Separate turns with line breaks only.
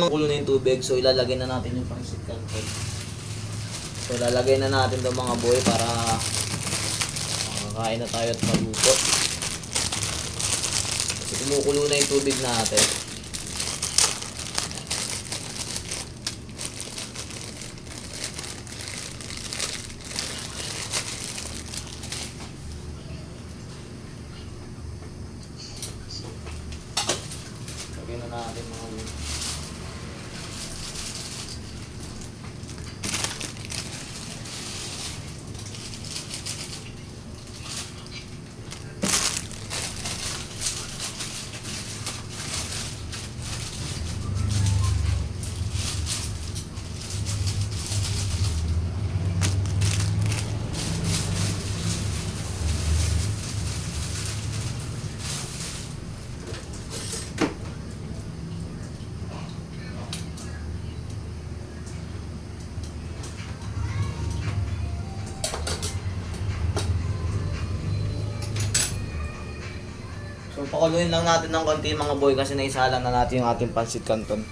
Kulo na yung tubig, so ilalagay na natin yung pansit canton. So lalagay na natin itong mga boy para makakain na tayo at maluto. Kasi kumukulo na yung tubig natin. Lagay na natin mga boy. So pakuluin lang natin ng konti mga boy kasi naisalang na natin yung ating pansit canton.